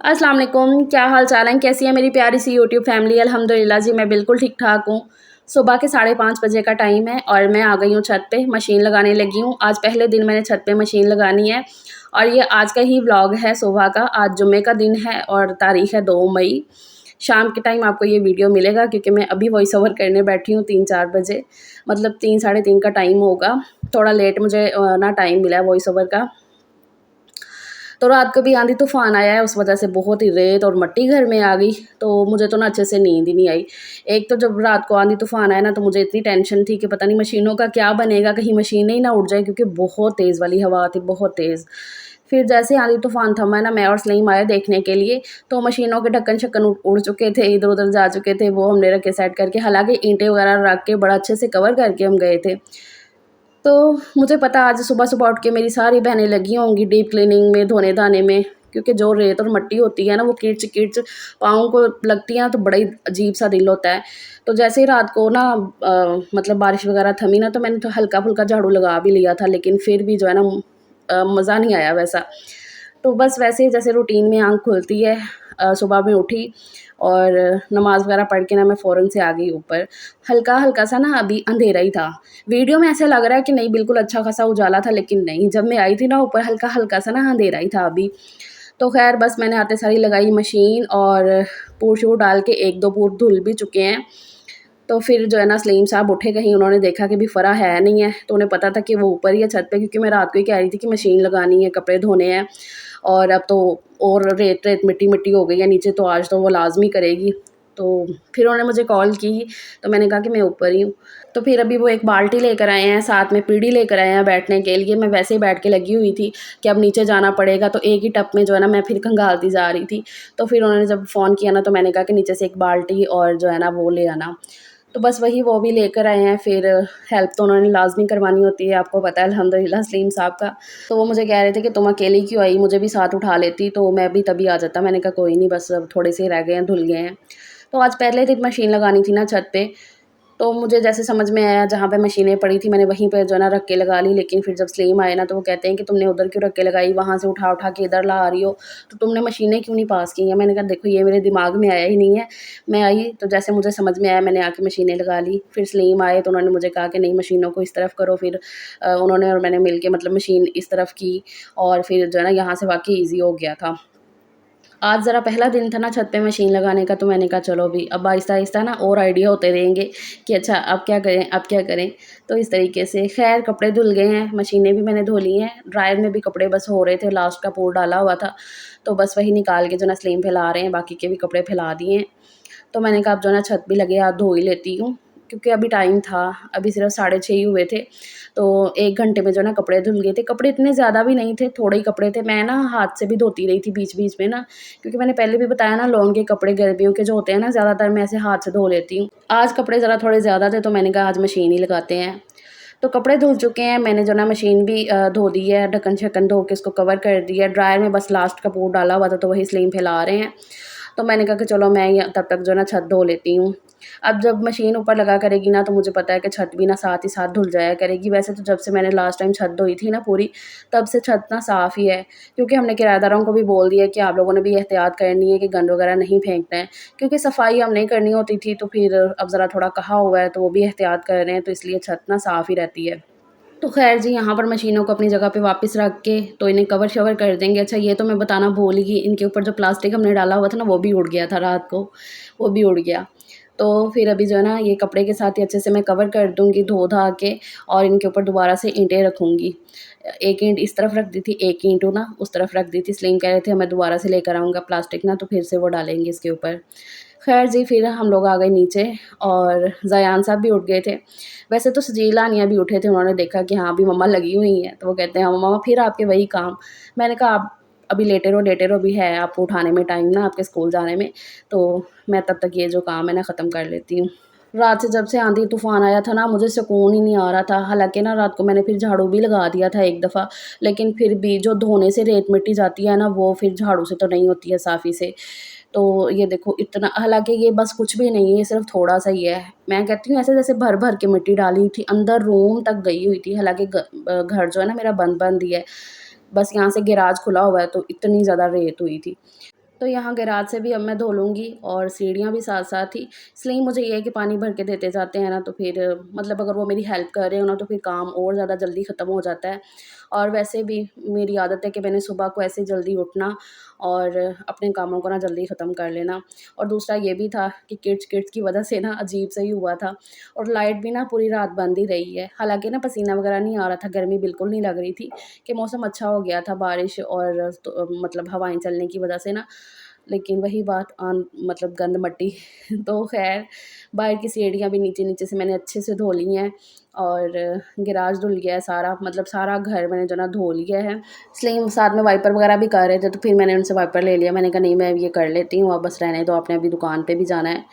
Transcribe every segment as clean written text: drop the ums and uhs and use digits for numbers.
अस्सलाम वालेकुम, क्या हाल चाल है? कैसी है मेरी प्यारी सी यूट्यूब फैमिली? अल्हम्दुलिल्लाह जी मैं बिल्कुल ठीक ठाक हूँ। सुबह के 5:30 बजे का टाइम है और मैं आ गई हूँ छत पे, मशीन लगाने लगी हूँ। आज पहले दिन मैंने छत पे मशीन लगानी है और ये आज का ही व्लॉग है सुबह का। आज जुम्मे का दिन है और तारीख़ है 2 मई। शाम के टाइम आपको ये वीडियो मिलेगा क्योंकि मैं अभी वॉइस ओवर करने बैठी हूँ 3-4 बजे, मतलब 3 साढ़े 3 का टाइम होगा। थोड़ा लेट मुझे ना टाइम मिला है वॉइस ओवर का। तो रात को भी आंधी तूफ़ान आया है, उस वजह से बहुत ही रेत और मिट्टी घर में आ गई, तो मुझे तो ना अच्छे से नींद ही नहीं आई। एक तो जब रात को आंधी तूफ़ान आया ना, तो मुझे इतनी टेंशन थी कि पता नहीं मशीनों का क्या बनेगा, कहीं मशीनें ही ना उड़ जाए, क्योंकि बहुत तेज़ वाली हवा थी, बहुत तेज़। फिर जैसे आंधी तूफ़ान थमा है ना, मैं और सलीम आए देखने के लिए, तो मशीनों के ढक्कन-शक्कन उड़ चुके थे, इधर-उधर जा चुके थे, वो हमने रखे सेट करके। हालाँकि ईंटें वगैरह रख के बड़ा अच्छे से कवर करके हम गए थे। तो मुझे पता आज सुबह-सुबह उठ के मेरी सारी बहनें लगी होंगी डीप क्लीनिंग में, धोने-धाने में, क्योंकि जो रेत और मिट्टी होती है ना, वो किर्च-किर्च पाँव को लगती है ना, तो बड़ा ही अजीब-सा दिल होता है। तो जैसे ही रात को ना मतलब बारिश वगैरह थमी ना, तो मैंने तो हल्का-फुल्का झाड़ू लगा भी लिया था, लेकिन फिर भी जो है ना मज़ा नहीं आया वैसा। तो बस वैसे ही जैसे रूटीन में आँख खुलती है, सुबह में उठी और नमाज़ वगैरह पढ़ के ना मैं फ़ौरन से आ गई ऊपर। हल्का-हल्का सा ना अभी अंधेरा ही था। वीडियो में ऐसा लग रहा है कि नहीं बिल्कुल अच्छा खासा उजाला था, लेकिन नहीं, जब मैं आई थी ना ऊपर हल्का-हल्का सा ना अंधेरा ही था अभी। तो ख़ैर बस मैंने आते सार ही लगाई मशीन और पूर-शूर डाल के 1-2 पूर धुल भी चुके हैं। तो फिर जो है ना सलीम साहब उठे, कहीं उन्होंने देखा कि भी फ़रा है नहीं है, तो उन्हें पता था कि वो ऊपर ही है छत पे, क्योंकि मैं रात को ही कह रही थी कि मशीन लगानी है, कपड़े धोने हैं और अब तो और रेत-रेत, मिट्टी-मिट्टी हो गई है नीचे, तो आज तो वो लाज़मी करेगी। तो फिर उन्होंने मुझे कॉल की, तो मैंने कहा कि मैं ऊपर ही हूँ। तो फिर अभी वो एक बाल्टी लेकर आए हैं, साथ में पीढ़ी लेकर आए हैं बैठने के लिए। मैं वैसे ही बैठ के लगी हुई थी कि अब नीचे जाना पड़ेगा, तो एक ही टप में जो है ना मैं फिर खंगालती जा रही थी। तो फिर उन्होंने जब फ़ोन किया ना, तो मैंने कहा कि नीचे से एक बाल्टी और जो है ना वो ले आना। तो बस वही वो भी लेकर आए हैं। फिर हेल्प तो उन्होंने लाज़मी करवानी होती है, आपको पता है अल्हम्दुलिल्लाह सलीम साहब का। तो वो मुझे कह रहे थे कि तुम अकेली क्यों आई, मुझे भी साथ उठा लेती तो मैं भी तभी आ जाता। मैंने कहा कोई नहीं, बस अब थोड़े से रह गए हैं, धुल गए हैं। तो आज पहले दिन मशीन लगानी थी ना छत पे, तो मुझे जैसे समझ में आया जहाँ पे मशीनें पड़ी थी मैंने वहीं पे जो है ना रख के लगा ली। लेकिन फिर जब सलीम आए ना, तो वो कहते हैं कि तुमने उधर क्यों रख के लगाई, वहाँ से उठा-उठा के इधर ला रही हो, तो तुमने मशीनें क्यों नहीं पास की हैं? मैंने कहा देखो ये मेरे दिमाग में आया ही नहीं है। मैं आई तो जैसे मुझे समझ में आया मैंने आके मशीनें लगा ली। फिर सलीम आए तो उन्होंने मुझे कहा कि नहीं मशीनों को इस तरफ करो। फिर उन्होंने और मैंने मिल के मतलब मशीन इस तरफ की और फिर जो है ना यहाँ से वाक़ई ईज़ी हो गया था। आज ज़रा पहला दिन था ना छत पे मशीन लगाने का, तो मैंने कहा चलो भी अब आहिस्ता-आहिस्ता ना और आइडिया होते रहेंगे कि अच्छा अब क्या करें, अब क्या करें। तो इस तरीके से ख़ैर कपड़े धुल गए हैं, मशीनें भी मैंने धो ली हैं, ड्रायर में भी कपड़े बस हो रहे थे, लास्ट का पूर डाला हुआ था, तो बस वही निकाल के जो ना स्लीम फैला रहे हैं, बाकी के भी कपड़े फैला दिए हैं। तो मैंने कहा अब जो है ना छत भी लगे हाथ धो ही लेती हूँ, क्योंकि अभी टाइम था, अभी सिर्फ़ 6:30 ही हुए थे, तो 1 घंटे में जो है ना कपड़े धुल गए थे। कपड़े इतने ज़्यादा भी नहीं थे, थोड़े ही कपड़े थे। मैं ना हाथ से भी धोती रही थी बीच-बीच में ना, क्योंकि मैंने पहले भी बताया ना लॉन के कपड़े गर्मियों के जो होते हैं ना, ज़्यादातर मैं ऐसे हाथ से धो लेती हूँ। आज कपड़े ज़रा थोड़े ज़्यादा थे, तो मैंने कहा आज मशीन ही लगाते हैं। तो कपड़े धुल चुके हैं, मैंने जो ना मशीन भी धो दी है, ढक्कन-शक्कन धो के इसको कवर कर दिया है। ड्रायर में बस लास्ट का पूर डाला हुआ था, तो वही स्लीम फैला रहे हैं। तो मैंने कहा कि चलो मैं य तब तक जो है ना छत धो लेती हूँ। अब जब मशीन ऊपर लगा करेगी ना, तो मुझे पता है कि छत भी ना साथ ही साथ धुल जाया करेगी। वैसे तो जब से मैंने लास्ट टाइम छत धोई थी ना पूरी, तब से छत ना साफ़ ही है। क्योंकि हमने किराएदारों को भी बोल दिया है कि आप लोगों ने भी एहतियात करनी है कि गंद वगैरह नहीं फेंकना है। क्योंकि सफाई हमने ही करनी होती थी, तो फिर अब ज़रा थोड़ा कहा हुआ है, तो वो भी एहतियात कर रहे हैं, तो इसलिए छत ना साफ़ ही रहती है। तो ख़ैर जी, यहाँ पर मशीनों को अपनी जगह पे वापस रख के तो इन्हें कवर-शवर कर देंगे। अच्छा ये तो मैं बताना भूल ही गई, इनके ऊपर जो प्लास्टिक हमने डाला हुआ था ना, वो भी उड़ गया था रात को, वो भी उड़ गया। तो फिर अभी जो है ना ये कपड़े के साथ ही अच्छे से मैं कवर कर दूँगी धो-धा के और इनके ऊपर दोबारा से ईंटें रखूँगी। एक ईंट इस तरफ रख दी थी, एक ईंट ना उस तरफ रख दी थी। सलीम कह रहे थे मैं दोबारा से लेकर आऊँगा प्लास्टिक ना, तो फिर से वो डालेंगे इसके ऊपर। ख़ैर जी, फिर हम लोग आ गए नीचे और ज़यान साहब भी उठ गए थे। वैसे तो सजीला नियाँ भी उठे थे, उन्होंने देखा कि हाँ, अभी मम्मा लगी हुई हैं, तो वो कहते हैं, "हाँ, मम्मा फिर आपके वही काम।" मैंने कहा, "आप अभी लेटे रहो, अभी है आपको उठाने में टाइम ना आपके स्कूल जाने में, तो मैं तब तक ये जो काम है ना ख़त्म कर लेती हूँ।" रात से जब से आंधी तूफ़ान आया था ना, मुझे सुकून ही नहीं आ रहा था। हालाँकि ना रात को मैंने फिर झाड़ू भी लगा दिया था एक दफ़ा, लेकिन फिर भी जो धोने से रेत मिट्टी जाती है ना, वो फिर झाड़ू से तो नहीं होती है साफ़ी से। तो ये देखो इतना, हालाँकि ये बस कुछ भी नहीं है, ये सिर्फ़ थोड़ा-सा ही है। मैं कहती हूँ ऐसे जैसे भर-भर के मिट्टी डाली थी, अंदर रूम तक गई हुई थी। हालाँकि घर जो है ना मेरा बंद-बंद ही है। बस यहाँ से गैराज खुला हुआ है, तो इतनी ज़्यादा रेत हुई थी। तो यहाँ गैराज से भी अब मैं धो लूँगी और सीढ़ियाँ भी साथ-साथ ही। इसलिए मुझे ये है कि पानी भर के देते जाते हैं ना, तो फिर मतलब अगर वो मेरी हेल्प कर रहे हो ना, तो फिर काम और ज़्यादा जल्दी ख़त्म हो जाता है। और वैसे भी मेरी आदत है कि मैंने सुबह को ऐसे जल्दी उठना और अपने कामों को ना जल्दी ख़त्म कर लेना। और दूसरा ये भी था कि किड्स की वजह से ना अजीब सा ही हुआ था और लाइट भी ना पूरी रात बंद ही रही है। हालाँकि ना पसीना वग़ैरह नहीं आ रहा था, गर्मी बिल्कुल नहीं लग रही थी कि मौसम अच्छा हो गया था बारिश और तो मतलब हवाएँ चलने की वजह से ना। लेकिन वही बात मतलब गंद मट्टी तो ख़ैर बाहर की सीढ़ियाँ भी नीचे-नीचे से मैंने अच्छे से धो ली हैं और गैराज धुल गया है सारा, मतलब सारा घर मैंने जो ना धो लिया है। इसलिए साथ में वाइपर वग़ैरह भी कर रहे थे, तो फिर मैंने उनसे वाइपर ले लिया। मैंने कहा नहीं मैं ये कर लेती हूँ, अब बस रहने दो, आपने अभी दुकान पे भी जाना है।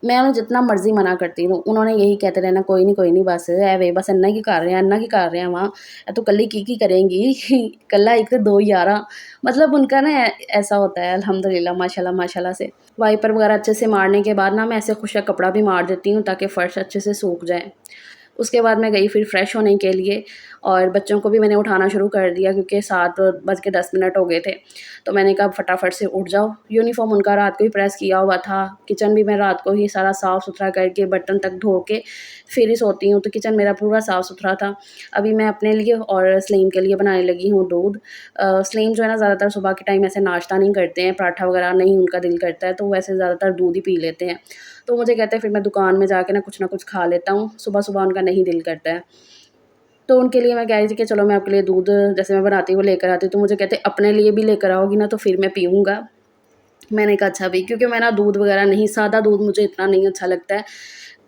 मैं उन्हें जितना मर्ज़ी मना करती हूँ, उन्होंने यही कहते रहना कोई नहीं बस है वे बस अन्ना की कर रहे हैं वहाँ, तू कल्ली की करेंगी कल्ला एक ते दो यारा। मतलब उनका ना ऐसा होता है अल्हम्दुलिल्लाह माशाल्लाह माशाल्लाह से। वाइपर वग़ैरह अच्छे से मारने के बाद ना मैं ऐसे खुशक कपड़ा भी मार देती हूँ ताकि फ़र्श अच्छे से सूख जाए। उसके बाद मैं गई फिर फ्रेश होने के लिए और बच्चों को भी मैंने उठाना शुरू कर दिया क्योंकि 7 बज के 10 मिनट हो गए थे। तो मैंने कहा फटाफट से उठ जाओ। यूनिफ़ॉर्म उनका रात को ही प्रेस किया हुआ था। किचन भी मैं रात को ही सारा साफ़-सुथरा करके बर्तन तक धो के फिर ही सोती हूँ, तो किचन मेरा पूरा साफ़-सुथरा था। अभी मैं अपने लिए और सलीम के लिए बनाने लगी हूँ दूध। सलीम जो है ना ज़्यादातर सुबह के टाइम ऐसे नाश्ता नहीं करते हैं, पराठा वग़ैरह नहीं उनका दिल करता है, तो वो ऐसे ज़्यादातर दूध ही पी लेते हैं। तो मुझे कहते हैं फिर मैं दुकान में जाके ना कुछ खा लेता हूँ, सुबह-सुबह उनका नहीं दिल करता है। तो उनके लिए मैं कह रही थी कि चलो मैं आपके लिए दूध जैसे मैं बनाती हूँ वो लेकर आती हूँ, तो मुझे कहते अपने लिए भी लेकर आओगी ना तो फिर मैं पीऊँगा। मैंने कहा अच्छा भई, क्योंकि मैं ना दूध वग़ैरह नहीं, सादा दूध मुझे इतना नहीं अच्छा लगता है।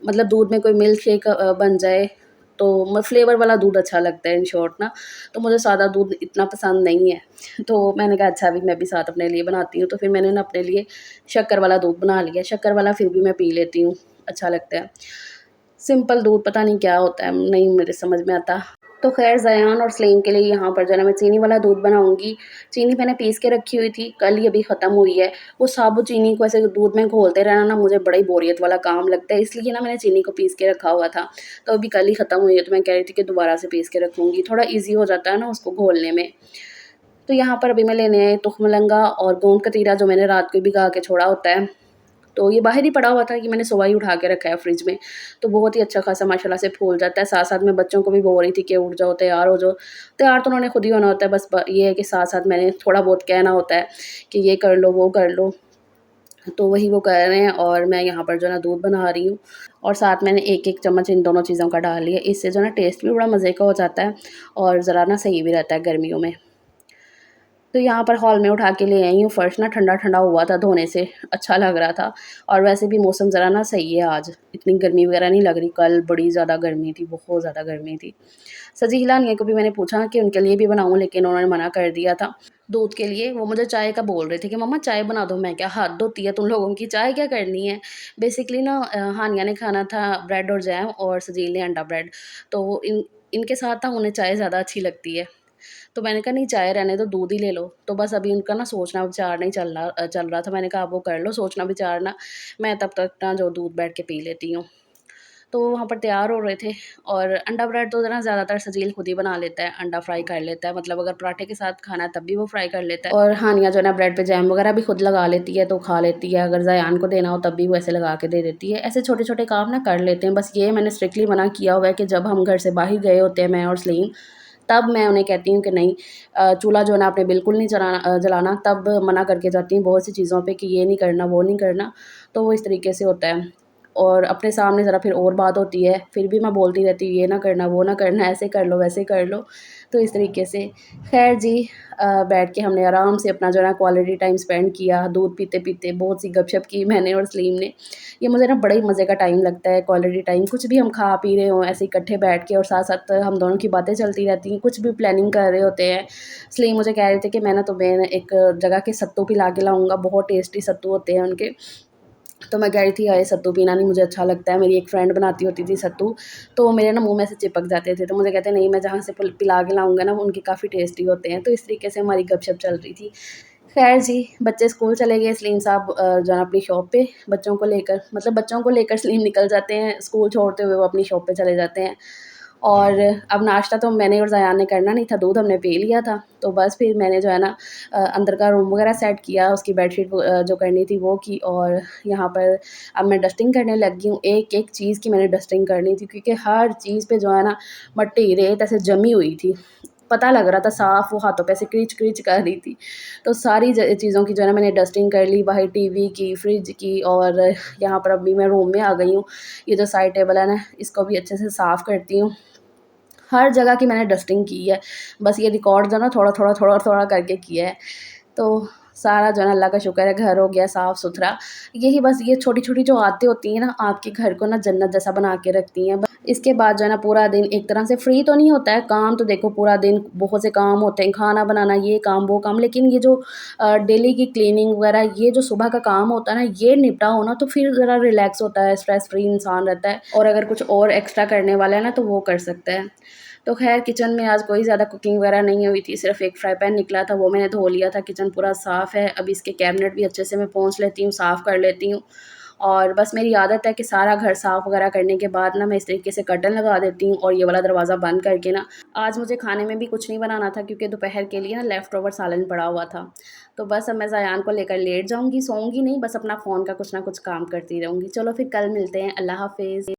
मतलब दूध में कोई मिल्क शेक बन जाए तो फ्लेवर वाला दूध अच्छा लगता है इन शॉर्ट ना, तो मुझे सादा दूध इतना पसंद नहीं है। तो मैंने कहा अच्छा अभी मैं भी साथ अपने लिए बनाती हूँ, तो फिर मैंने ना अपने लिए शक्कर वाला दूध बना लिया। शक्कर वाला फिर भी मैं पी लेती हूँ, अच्छा लगता है। सिंपल दूध पता नहीं क्या होता है, नहीं मेरे समझ में आता। तो ख़ैर ज़यान और सलीम के लिए यहाँ पर जो है ना मैं चीनी वाला दूध बनाऊँगी। चीनी मैंने पीस के रखी हुई थी, कल ही अभी ख़त्म हुई है। वो साबुत चीनी को ऐसे दूध में घोलते रहना ना मुझे बड़ा ही बोरियत वाला काम लगता है, इसलिए ना मैंने चीनी को पीस के रखा हुआ था। तो अभी कल ही ख़त्म हुई है, तो मैं कह रही थी कि दोबारा से पीस के रखूँगी, थोड़ा ईज़ी हो जाता है ना उसको घोलने में। तो यहाँ पर अभी मैं लेने आई तुख्मलंगा और गोंद कतीरा जो मैंने रात को ही भिगा के छोड़ा होता है। तो ये बाहर ही पड़ा हुआ था कि मैंने सुबह ही उठा के रखा है फ्रिज में, तो बहुत ही अच्छा खासा माशाल्लाह से फूल जाता है। साथ-साथ मैं बच्चों को भी बोल रही थी कि उठ जाओ, तैयार हो जाओ। तैयार तो उन्होंने खुद ही होना होता है, बस ब ये है कि साथ-साथ मैंने थोड़ा बहुत कहना होता है कि ये कर लो, वो कर लो। तो वही वो कर रहे हैं और मैं यहाँ पर जो है ना दूध बना रही हूँ और साथ मैंने 1-1 चम्मच इन दोनों चीज़ों का डाल लिया। इससे जो है ना टेस्ट भी बड़ा मज़े का हो जाता है और ज़रा ना सही भी रहता है गर्मियों में। तो यहाँ पर हॉल में उठा के ले आई हूँ, फ़र्श ना ठंडा-ठंडा हुआ था धोने से, अच्छा लग रहा था और वैसे भी मौसम ज़रा ना सही है आज, इतनी गर्मी वगैरह नहीं लग रही, कल बड़ी ज़्यादा गर्मी थी, बहुत ज़्यादा गर्मी थी। सजीला निया को भी मैंने पूछा कि उनके लिए भी बनाऊँ, लेकिन उन्होंने मना कर दिया था दूध के लिए। वो मुझे चाय का बोल रहे थे कि मम्मा चाय बना दो, मैं क्या हद होती है तुम लोगों की, चाय क्या करनी है? बेसिकली ना हानिया ने खाना था ब्रेड और जैम और सजील ने अंडा ब्रेड, तो इनके साथ ना उन्हें चाय ज़्यादा अच्छी लगती है। तो मैंने कहा नहीं चाय रहने दो, दूध ही ले लो। तो बस अभी उनका ना सोचना विचारना ही चल रहा था। मैंने कहा आप वो कर लो सोचना विचारना, मैं तब तक ना जो दूध बैठ के पी लेती हूँ। तो वहाँ पर तैयार हो रहे थे और अंडा ब्रेड तो ना ज़्यादातर सजील खुद ही बना लेता है, अंडा फ्राई कर लेता है, मतलब अगर पराठे के साथ खाना है तब भी वो फ्राई कर लेता है। और हानिया जो है ना ब्रेड पे जैम वगैरह भी खुद लगा लेती है, तो खा लेती है। अगर ज़यान को देना हो तब भी वो ऐसे लगा के दे देती है। ऐसे छोटे-छोटे काम ना कर लेते हैं। बस ये मैंने स्ट्रिक्टली मना किया हुआ है कि जब हम घर से बाहर गए होते हैं मैं और सलीम, तब मैं उन्हें कहती हूँ कि नहीं चूल्हा जो है ना आपने बिल्कुल नहीं जलाना, तब मना करके जाती हूँ बहुत सी चीज़ों पे कि ये नहीं करना, वो नहीं करना। तो वो इस तरीके से होता है और अपने सामने ज़रा फिर और बात होती है, फिर भी मैं बोलती रहती हूँ ये ना करना, वो ना करना, ऐसे कर लो, वैसे कर लो। तो इस तरीके से ख़ैर जी बैठ के हमने आराम से अपना जो है ना क्वालिटी टाइम स्पेंड किया, दूध पीते-पीते बहुत सी गपशप की मैंने और सलीम ने। ये मुझे ना बड़ा ही मज़े का टाइम लगता है क्वालिटी टाइम, कुछ भी हम खा पी रहे हों ऐसे इकट्ठे बैठ के और साथ-साथ हम दोनों की बातें चलती रहती हैं, कुछ भी प्लानिंग कर रहे होते हैं। सलीम मुझे कह रहे थे कि मैं ना तुम्हें एक जगह के सत्तू पिला के लाऊँगा, बहुत टेस्टी सत्तू होते हैं उनके। तो मैं कह रही थी हाय सत्तू पीना नहीं मुझे अच्छा लगता है, मेरी एक फ्रेंड बनाती होती थी सत्तू, तो वो मेरे ना मुँह में से चिपक जाते थे, तो मुझे कहते नहीं मैं जहाँ से पिला के लाऊँगा ना वो उनके काफ़ी टेस्टी होते हैं। तो इस तरीके से हमारी गपशप चल रही थी। ख़ैर जी, बच्चे स्कूल चले गए, सलीम साहब जो है अपनी शॉप पे बच्चों को लेकर, मतलब बच्चों को लेकर सलीम निकल जाते हैं, स्कूल छोड़ते हुए वो अपनी शॉप पे चले जाते हैं। और अब नाश्ता तो मैंने और ज़यान ने करना नहीं था, दूध हमने पी लिया था। तो बस फिर मैंने जो है ना अंदर का रूम वगैरह सेट किया, उसकी बेडशीट जो करनी थी वो की, और यहाँ पर अब मैं डस्टिंग करने लगी हूँ। एक-एक चीज़ की मैंने डस्टिंग करनी थी, क्योंकि हर चीज़ पे जो है ना मट्टी, रेत ऐसे जमी हुई थी। पता लग रहा था साफ़, वो हाथों पे ऐसे क्रीच-क्रीच कर रही थी। तो सारी चीज़ों की जो है ना मैंने डस्टिंग कर ली, बाहर टीवी की, फ्रिज की, और यहाँ पर अभी मैं रूम में आ गई हूँ। ये जो साइड टेबल है ना, इसको भी अच्छे से साफ़ करती हूँ। हर जगह की मैंने डस्टिंग की है। बस ये रिकॉर्ड जो है ना थोड़ा-थोड़ा, थोड़ा-थोड़ा करके किया है। तो सारा जो है ना अल्लाह का शुक्र है, घर हो गया साफ़-सुथरा। यही बस ये छोटी-छोटी जो आदतें होती हैं ना, आपके घर को ना जन्नत जैसा बना के रखती हैं। इसके बाद जो है ना पूरा दिन एक तरह से फ्री तो नहीं होता है, काम तो देखो पूरा दिन बहुत से काम होते हैं, खाना बनाना, ये काम, वो काम। लेकिन ये जो डेली की क्लीनिंग वगैरह, ये जो सुबह का काम होता है ना, ये निपटा हो ना तो फिर ज़रा रिलैक्स होता है, स्ट्रेस फ्री इंसान रहता है। और अगर कुछ और एक्स्ट्रा करने वाला है ना तो वो कर सकता है। तो ख़ैर किचन में आज कोई ज़्यादा कुकिंग वगैरह नहीं हुई थी, सिर्फ़ एक फ्राई पैन निकला था, वो मैंने धो लिया था। किचन पूरा साफ़ है, अब इसके कैबिनेट भी अच्छे से मैं पोंछ लेती हूँ, साफ़ कर लेती हूँ। और बस मेरी आदत है कि सारा घर साफ़ वगैरह करने के बाद ना मैं इस तरीके से कर्टन लगा देती हूँ, और ये वाला दरवाज़ा बंद करके ना, आज मुझे खाने में भी कुछ नहीं बनाना था, क्योंकि दोपहर के लिए ना लेफ़्ट ओवर सालन पड़ा हुआ था। तो बस अब मैं ज़यान को लेकर लेट जाऊँगी, सोऊँगी नहीं, बस अपना फ़ोन का कुछ ना कुछ काम करती रहूँगी। चलो फिर कल मिलते हैं, अल्लाह हाफ़िज़।